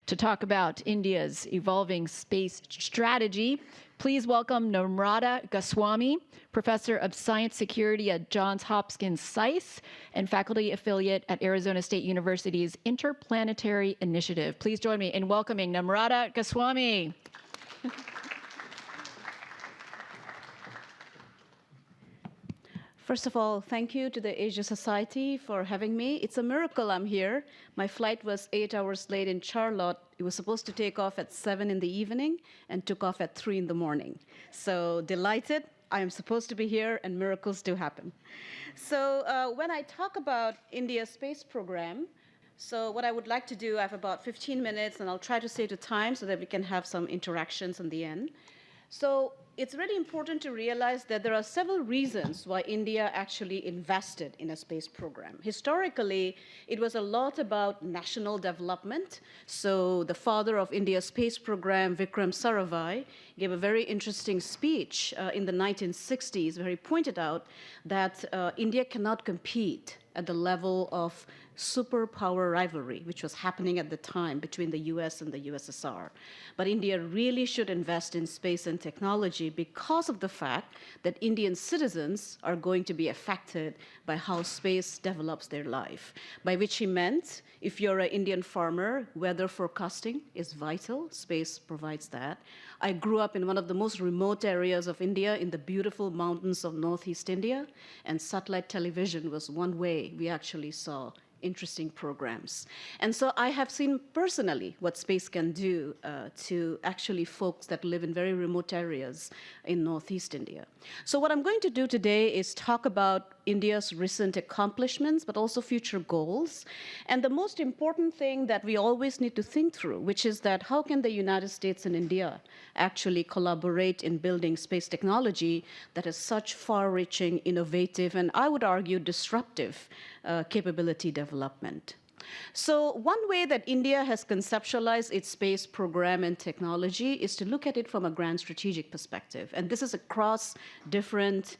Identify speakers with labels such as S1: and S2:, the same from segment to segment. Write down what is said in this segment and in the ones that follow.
S1: to talk about India's evolving space strategy. Please welcome Namrata Goswami, Professor of Science Security at Johns Hopkins SAIS and faculty affiliate at Arizona State University's Interplanetary Initiative. Please join me in welcoming Namrata Goswami.
S2: First of all, thank you to the Asia Society for having me. It's a miracle I'm here. My flight was 8 hours late in Charlotte. It was supposed to take off at 7 in the evening and took off at 3 in the morning. So delighted. I am supposed to be here and miracles do happen. So when I talk about India's space program, so what I would like to do, I have about 15 minutes and I'll try to stay to time so that we can have some interactions in the end. So it's really important to realize that there are several reasons why India actually invested in a space program. Historically, it was a lot about national development. So the father of India's space program, Vikram Sarabhai, gave a very interesting speech in the 1960s where he pointed out that India cannot compete at the level of superpower rivalry, which was happening at the time between the US and the USSR. But India really should invest in space and technology because of the fact that Indian citizens are going to be affected by how space develops their life. By which he meant, if you're an Indian farmer, weather forecasting is vital. Space provides that. I grew up in one of the most remote areas of India in the beautiful mountains of Northeast India, and satellite television was one way we actually saw interesting programs. And so I have seen personally what space can do to actually folks that live in very remote areas in Northeast India. So what I'm going to do today is talk about India's recent accomplishments, but also future goals. And the most important thing that we always need to think through, which is that how can the United States and India actually collaborate in building space technology that is such far-reaching, innovative, and I would argue disruptive capability development. So one way that India has conceptualized its space program and technology is to look at it from a grand strategic perspective. And this is across different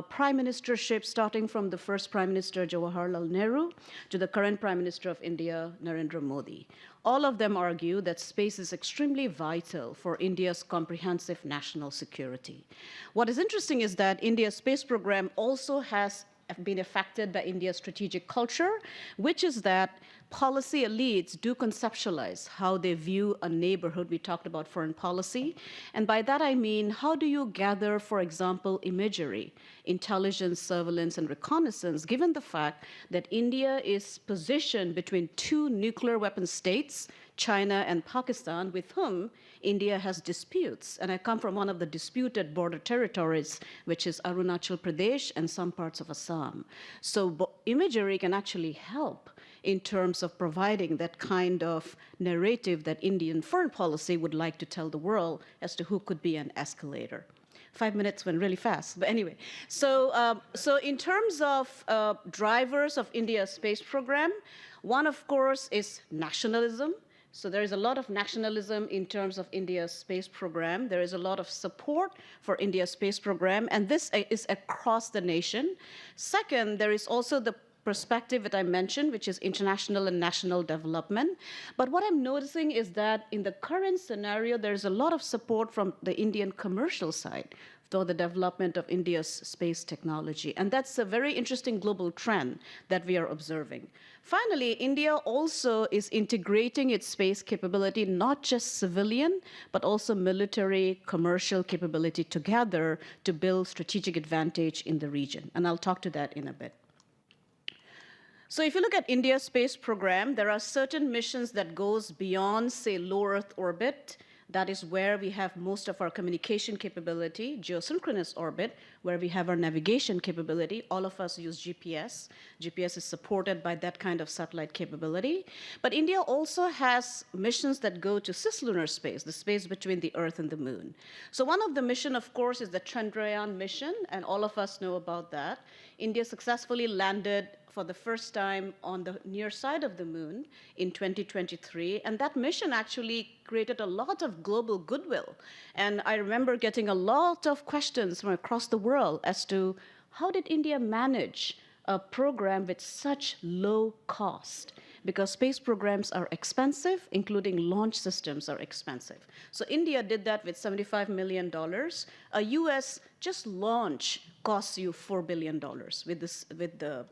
S2: prime ministerships, starting from the first Prime Minister, Jawaharlal Nehru, to the current Prime Minister of India, Narendra Modi. All of them argue that space is extremely vital for India's comprehensive national security. What is interesting is that India's space program also has been affected by India's strategic culture, which is that policy elites do conceptualize how they view a neighborhood. We talked about foreign policy. And by that I mean, how do you gather, for example, imagery, intelligence, surveillance, and reconnaissance, given the fact that India is positioned between two nuclear weapon states, China and Pakistan, with whom India has disputes. And I come from one of the disputed border territories, which is Arunachal Pradesh and some parts of Assam. So imagery can actually help in terms of providing that kind of narrative that Indian foreign policy would like to tell the world as to who could be an escalator. 5 minutes went really fast, but anyway. So in terms of drivers of India's space program, one, of course, is nationalism. So there is a lot of nationalism in terms of India's space program. There is a lot of support for India's space program, and this is across the nation. Second, there is also the perspective that I mentioned, which is international and national development. But what I'm noticing is that in the current scenario, there's a lot of support from the Indian commercial side for the development of India's space technology. And that's a very interesting global trend that we are observing. Finally, India also is integrating its space capability, not just civilian, but also military, commercial capability together to build strategic advantage in the region. And I'll talk to that in a bit. So if you look at India's space program, there are certain missions that goes beyond, say, low Earth orbit. That is where we have most of our communication capability, geosynchronous orbit, where we have our navigation capability. All of us use GPS. GPS is supported by that kind of satellite capability. But India also has missions that go to cislunar space, the space between the Earth and the Moon. So one of the mission, of course, is the Chandrayaan mission, and all of us know about that. India successfully landed for the first time on the near side of the moon in 2023. And that mission actually created a lot of global goodwill. And I remember getting a lot of questions from across the world as to how did India manage a program with such low cost? because space programs are expensive, including launch systems are expensive. So India did that with $75 million. A US just launch costs you $4 billion with the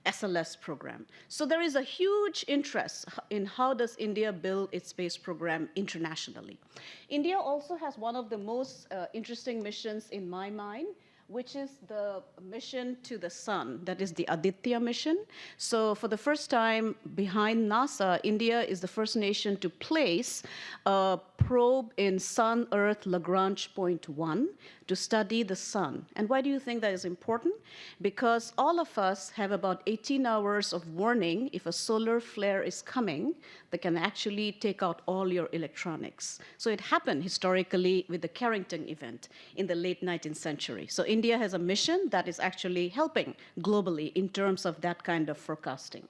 S2: SLS program. So there is a huge interest in how does India build its space program internationally. India also has one of the most interesting missions in my mind, which is the mission to the sun, that is the Aditya mission. So for the first time behind NASA, India is the first nation to place a probe in Sun-Earth Lagrange point 1 to study the sun. And why do you think that is important? Because all of us have about 18 hours of warning if a solar flare is coming that can actually take out all your electronics. So it happened historically with the Carrington event in the late 19th century. So India has a mission that is actually helping globally in terms of that kind of forecasting.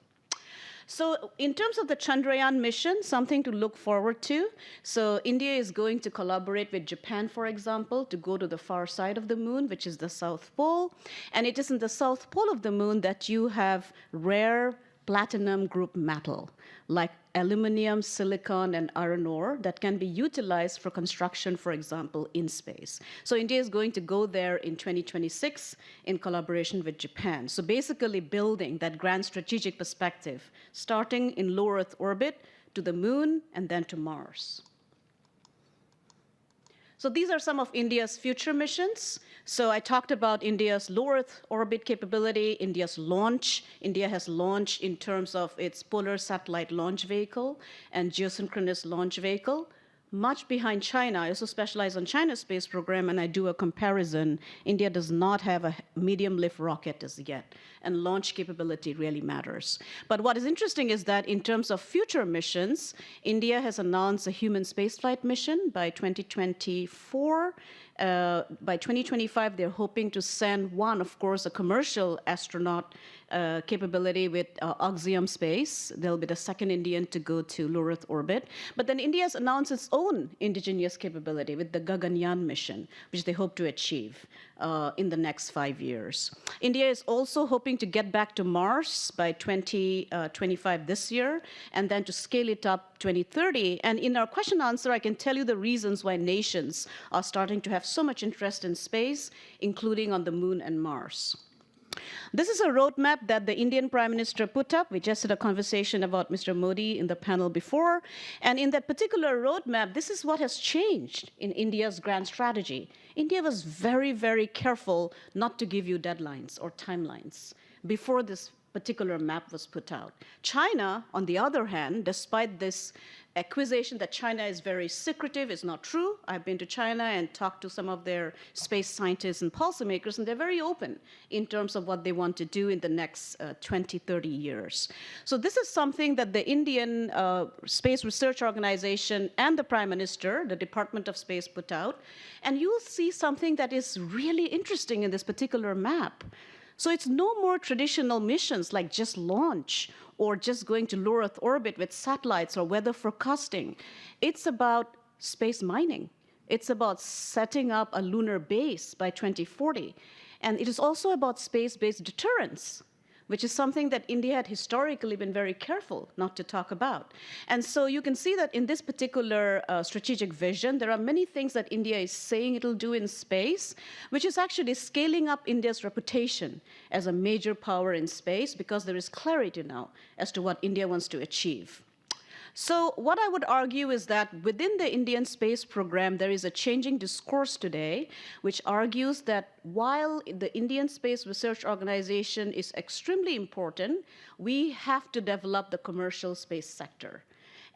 S2: So in terms of the Chandrayaan mission, something to look forward to. So India is going to collaborate with Japan, for example, to go to the far side of the moon, which is the South Pole. And it is in the South Pole of the moon that you have rare platinum group metal, like aluminum, silicon, and iron ore that can be utilized for construction, for example, in space. So India is going to go there in 2026 in collaboration with Japan. So basically building that grand strategic perspective, starting in low Earth orbit to the moon and then to Mars. So these are some of India's future missions. So I talked about India's low Earth orbit capability, India's launch. India has launched in terms of its polar satellite launch vehicle and geosynchronous launch vehicle. Much behind China. I also specialize on China's space program, and I do a comparison. India does not have a medium lift rocket as yet, and launch capability really matters. But what is interesting is that in terms of future missions, India has announced a human spaceflight mission by 2024. By 2025, they're hoping to send one, of course, a commercial astronaut capability with Axiom Space. They'll be the second Indian to go to low Earth orbit. But then India has announced its own indigenous capability with the Gaganyaan mission, which they hope to achieve in the next 5 years. India is also hoping to get back to Mars by 2025 this year, and then to scale it up 2030. And in our question answer, I can tell you the reasons why nations are starting to have so much interest in space, including on the moon and Mars. This is a roadmap that the Indian Prime Minister put up. We just had a conversation about Mr. Modi in the panel before. And in that particular roadmap, this is what has changed in India's grand strategy. India was very, very careful not to give you deadlines or timelines before this particular map was put out. China, on the other hand, despite this accusation that China is very secretive, is not true. I've been to China and talked to some of their space scientists and policymakers, and they're very open in terms of what they want to do in the next 20, 30 years. So this is something that the Indian Space Research Organization and the Prime Minister, the Department of Space, put out. And you'll see something that is really interesting in this particular map. So it's no more traditional missions like just launch or just going to low Earth orbit with satellites or weather forecasting. It's about space mining. It's about setting up a lunar base by 2040. And it is also about space-based deterrence, which is something that India had historically been very careful not to talk about. And so you can see that in this particular strategic vision, there are many things that India is saying it'll do in space, which is actually scaling up India's reputation as a major power in space, because there is clarity now as to what India wants to achieve. So what I would argue is that within the Indian space program, there is a changing discourse today, which argues that while the Indian Space Research Organization is extremely important, we have to develop the commercial space sector.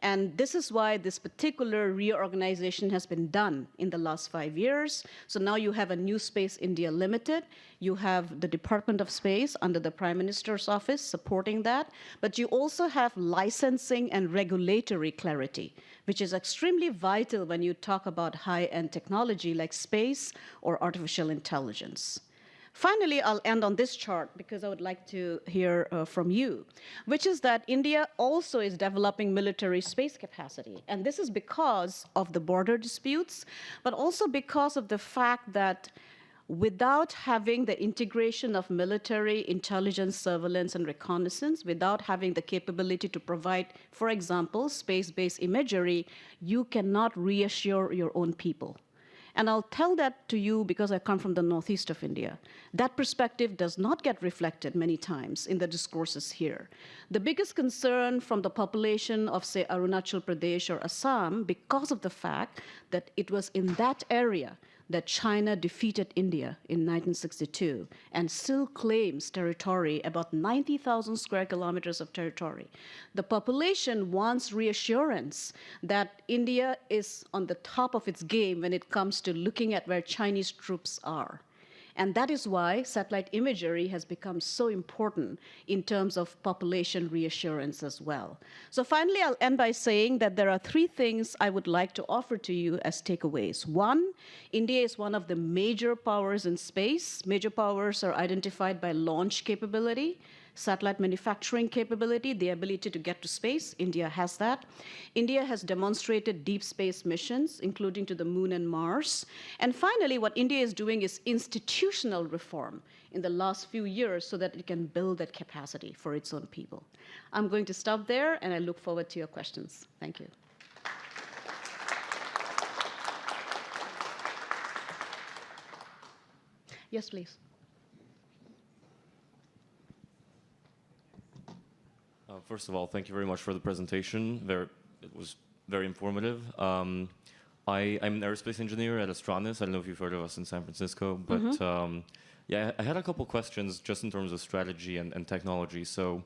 S2: And this is why this particular reorganization has been done in the last 5 years. So now you have a new Space India Limited. You have the Department of Space under the Prime Minister's office supporting that. But you also have licensing and regulatory clarity, which is extremely vital when you talk about high-end technology like space or artificial intelligence. Finally, I'll end on this chart because I would like to hear from you, which is that India also is developing military space capacity. And this is because of the border disputes, but also because of the fact that without having the integration of military intelligence, surveillance, and reconnaissance, without having the capability to provide, for example, space-based imagery, you cannot reassure your own people. And I'll tell that to you because I come from the northeast of India. That perspective does not get reflected many times in the discourses here. The biggest concern from the population of, say, Arunachal Pradesh or Assam, because of the fact that it was in that area that China defeated India in 1962 and still claims territory, about 90,000 square kilometers of territory. The population wants reassurance that India is on the top of its game when it comes to looking at where Chinese troops are. And that is why satellite imagery has become so important in terms of population reassurance as well. So finally, I'll end by saying that there are three things I would like to offer to you as takeaways. One, India is one of the major powers in space. Major powers are identified by launch capability, satellite manufacturing capability, the ability to get to space. India has that. India has demonstrated deep space missions, including to the moon and Mars. And finally, what India is doing is institutional reform in the last few years so that it can build that capacity for its own people. I'm going to stop there, and I look forward to your questions. Thank you. Yes, please.
S3: First of all, thank you very much for the presentation. It was very informative. I'm an aerospace engineer at Astranis. I don't know if you've heard of us in San Francisco, but yeah, I had a couple questions just in terms of strategy and technology. So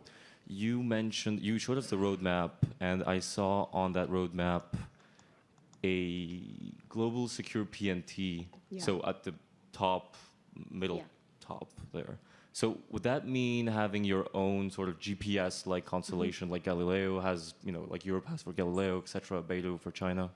S3: you showed us the roadmap, and I saw on that roadmap a global secure PNT.
S2: Yeah.
S3: So at the top, top there. So would that mean having your own sort of GPS-like constellation, like Galileo has, like Europe has for Galileo, et cetera, Beidou for China?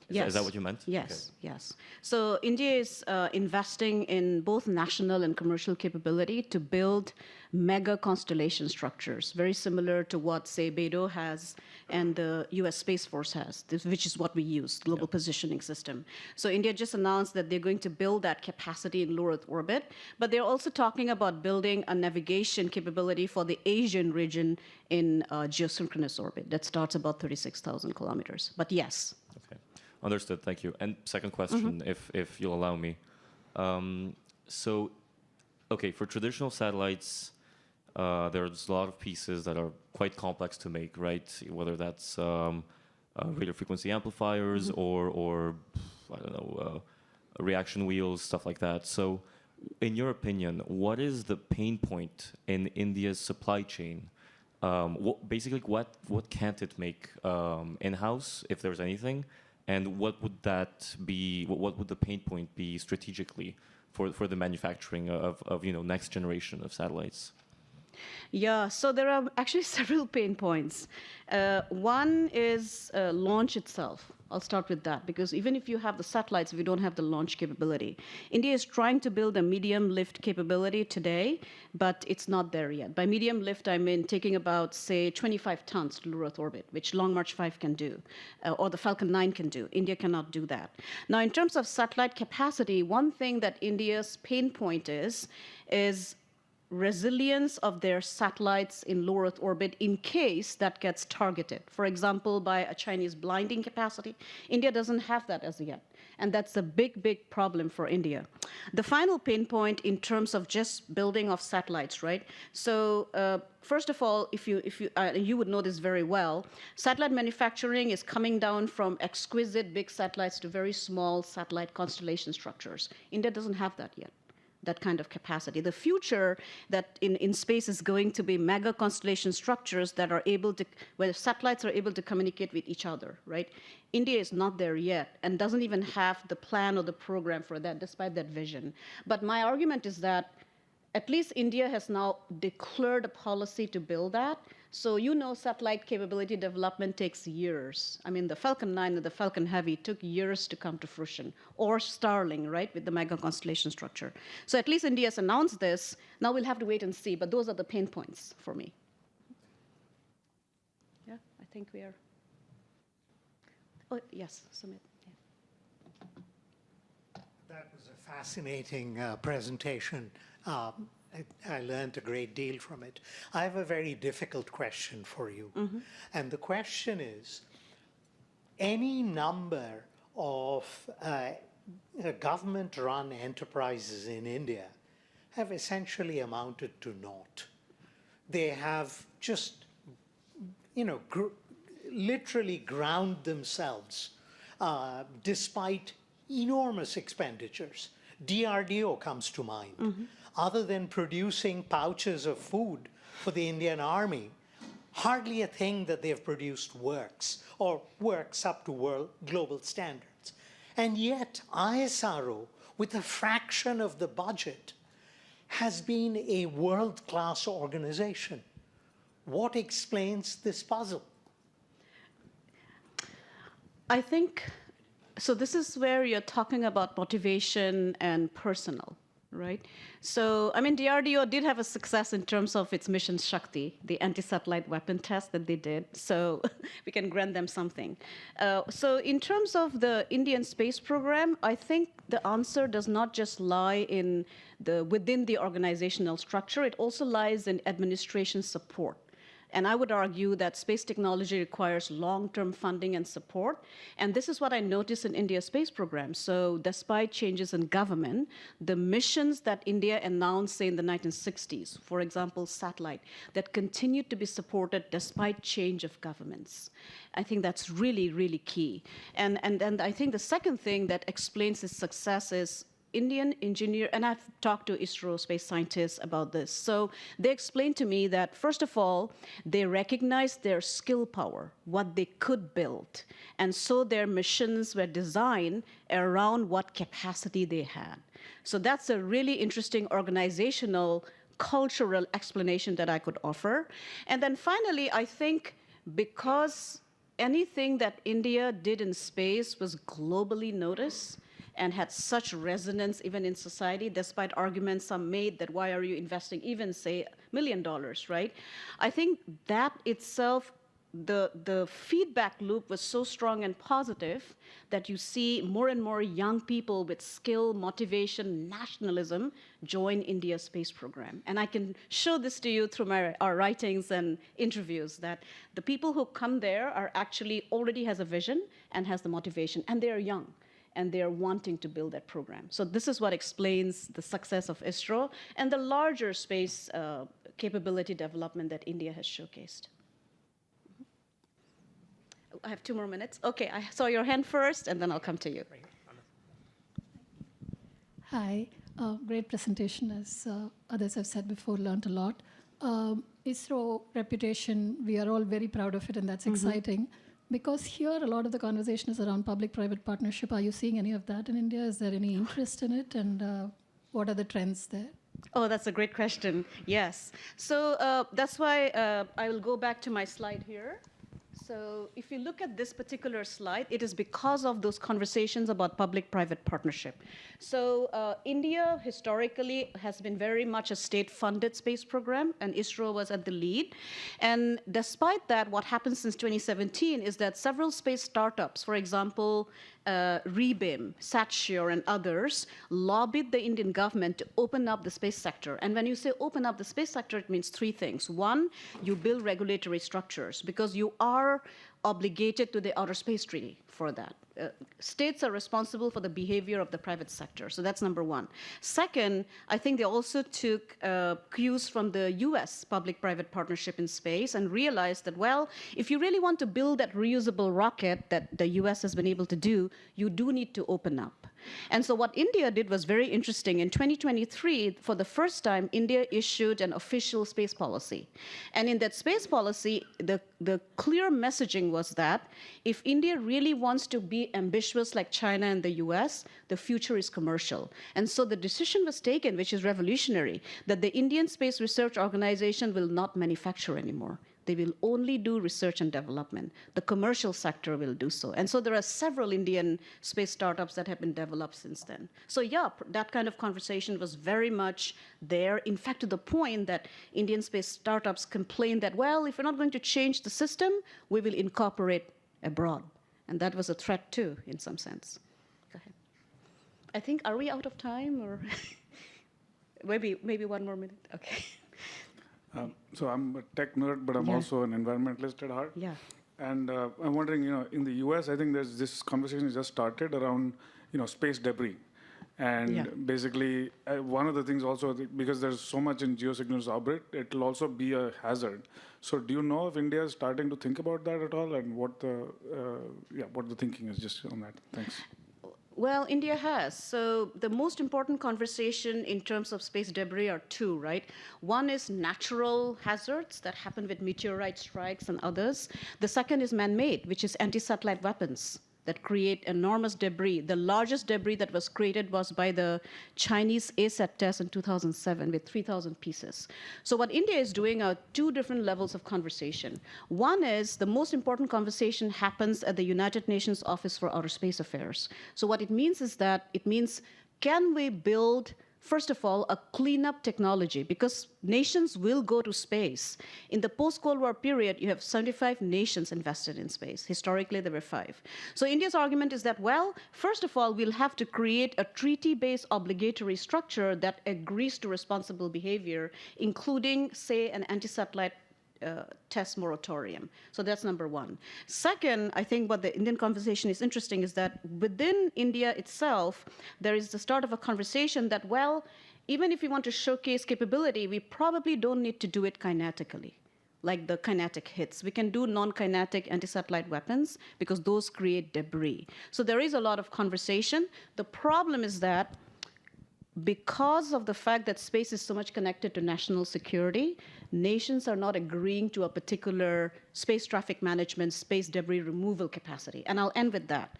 S3: Is that what you meant?
S2: Yes, yes. So India is investing in both national and commercial capability to build mega constellation structures, very similar to what, say, Beidou has and the US Space Force has, which is what we use, Global Positioning System. So India just announced that they're going to build that capacity in low Earth orbit, but they're also talking about building a navigation capability for the Asian region in geosynchronous orbit that starts about 36,000 kilometers. But yes.
S3: Okay. Understood, thank you. And second question, if you'll allow me. So, okay, for traditional satellites, there's a lot of pieces that are quite complex to make, right? Whether that's radio frequency amplifiers or I don't know, reaction wheels, stuff like that. So, in your opinion, what is the pain point in India's supply chain? What can't it make in-house, if there's anything? And what would that be? What would the pain point be strategically for the manufacturing of next generation of satellites?
S2: Yeah, so there are actually several pain points. One is launch itself. I'll start with that, because even if you have the satellites, we don't have the launch capability. India is trying to build a medium lift capability today, but it's not there yet. By medium lift, I mean taking about, say, 25 tons to low Earth orbit, which Long March 5 can do, or the Falcon 9 can do. India cannot do that. Now, in terms of satellite capacity, one thing that India's pain point is resilience of their satellites in low Earth orbit in case that gets targeted. For example, by a Chinese blinding capacity. India doesn't have that as yet. And that's a big, big problem for India. The final pain point in terms of just building of satellites, right? So first of all, if you would know this very well, satellite manufacturing is coming down from exquisite big satellites to very small satellite constellation structures. India doesn't have that yet, that kind of capacity. The future that in space is going to be mega constellation structures that are able to, where satellites are able to communicate with each other, right? India is not there yet and doesn't even have the plan or the program for that, despite that vision. But my argument is that at least India has now declared a policy to build that. So satellite capability development takes years. I mean, the Falcon 9 and the Falcon Heavy took years to come to fruition, or Starlink, right, with the mega constellation structure. So at least India has announced this. Now we'll have to wait and see, but those are the pain points for me. Yeah, I think we are. Oh, yes, Sumit.
S4: That was a fascinating presentation. I learned a great deal from it. I have a very difficult question for you. And the question is, any number of government-run enterprises in India have essentially amounted to naught. They have just, literally ground themselves despite enormous expenditures. DRDO comes to mind. Other than producing pouches of food for the Indian Army, hardly a thing that they've produced works or works up to global standards. And yet ISRO, with a fraction of the budget, has been a world-class organization. What explains this puzzle?
S2: I think, so this is where you're talking about motivation and personal, right? So, I mean, DRDO did have a success in terms of its mission Shakti, the anti-satellite weapon test that they did. So we can grant them something. So in terms of the Indian space program, I think the answer does not just lie in within the organizational structure, it also lies in administration support. And I would argue that space technology requires long-term funding and support. And this is what I noticed in India's space program. So despite changes in government, the missions that India announced, say, in the 1960s, for example, satellite, that continued to be supported despite change of governments. I think that's really, really key. And I think the second thing that explains its success is Indian engineer, and I've talked to ISRO space scientists about this. So they explained to me that, first of all, they recognized their skill power, what they could build. And so their missions were designed around what capacity they had. So that's a really interesting organizational, cultural explanation that I could offer. And then finally, I think because anything that India did in space was globally noticed, and had such resonance even in society, despite arguments some made that why are you investing even, say, $1 million, right? I think that itself, the feedback loop was so strong and positive that you see more and more young people with skill, motivation, nationalism join India's space program. And I can show this to you through our writings and interviews, that the people who come there are actually already has a vision and has the motivation, and they are young. And they're wanting to build that program. So this is what explains the success of ISRO and the larger space capability development that India has showcased. I have 2 more minutes. Okay, I saw your hand first, and then I'll come to you.
S5: Hi, great presentation. As others have said before, learned a lot. ISRO reputation, we are all very proud of it, and that's exciting. Because here, a lot of the conversation is around public-private partnership. Are you seeing any of that in India? Is there any interest in it? And what are the trends there?
S2: Oh, that's a great question. Yes. So that's why I will go back to my slide here. So if you look at this particular slide, it is because of those conversations about public-private partnership. So India historically has been very much a state-funded space program, and ISRO was at the lead. And despite that, what happened since 2017 is that several space startups, for example, Rebim, Satshore, and others, lobbied the Indian government to open up the space sector. And when you say open up the space sector, it means 3 things. One, you build regulatory structures, because you are obligated to the Outer Space Treaty for that. States are responsible for the behavior of the private sector. So that's number 1. Second, I think they also took cues from the US public-private partnership in space and realized that, well, if you really want to build that reusable rocket that the US has been able to do, you do need to open up. And so what India did was very interesting. In 2023, for the first time, India issued an official space policy. And in that space policy, the clear messaging was that if India really wants to be ambitious like China and the US, the future is commercial. And so the decision was taken, which is revolutionary, that the Indian Space Research Organization will not manufacture anymore. They will only do research and development. The commercial sector will do so. And so there are several Indian space startups that have been developed since then. So yeah, that kind of conversation was very much there. In fact, to the point that Indian space startups complained that, well, if we're not going to change the system, we will incorporate abroad. And that was a threat too, in some sense. Go ahead. I think, are we out of time, or maybe one more minute? Okay.
S6: So I'm a tech nerd, but I'm also an environmentalist at heart.
S2: Yeah.
S6: And I'm wondering, in the US, I think there's this conversation just started around, space debris. And basically, one of the things also, because there's so much in geosignals orbit, it'll also be a hazard. So do you know if India is starting to think about that at all, and what the thinking is just on that? Thanks.
S2: Well, India has. So the most important conversation in terms of space debris are two, right? One is natural hazards that happen with meteorite strikes and others. The second is man-made, which is anti-satellite weapons that create enormous debris. The largest debris that was created was by the Chinese ASAT test in 2007 with 3,000 pieces. So what India is doing are two different levels of conversation. One is the most important conversation happens at the United Nations Office for Outer Space Affairs. So what it means is that can we build, first of all, a cleanup technology? Because nations will go to space. In the post-Cold War period, you have 75 nations invested in space. Historically, there were 5. So India's argument is that, well, first of all, we'll have to create a treaty-based obligatory structure that agrees to responsible behavior, including, say, an anti-satellite test moratorium. So that's number one. Second, I think what the Indian conversation is interesting is that within India itself, there is the start of a conversation that, well, even if we want to showcase capability, we probably don't need to do it kinetically, like the kinetic hits. We can do non-kinetic anti-satellite weapons because those create debris. So there is a lot of conversation. The problem is that because of the fact that space is so much connected to national security, nations are not agreeing to a particular space traffic management, space debris removal capacity. And I'll end with that.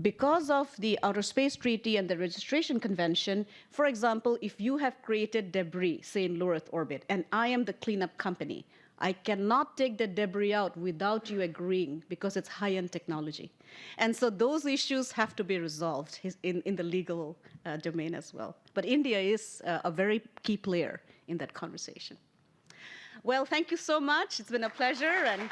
S2: Because of the Outer Space Treaty and the Registration Convention, for example, if you have created debris, say in low Earth orbit, and I am the cleanup company, I cannot take the debris out without you agreeing because it's high-end technology. And so those issues have to be resolved in the legal domain as well. But India is a very key player in that conversation. Well, thank you so much. It's been a pleasure. And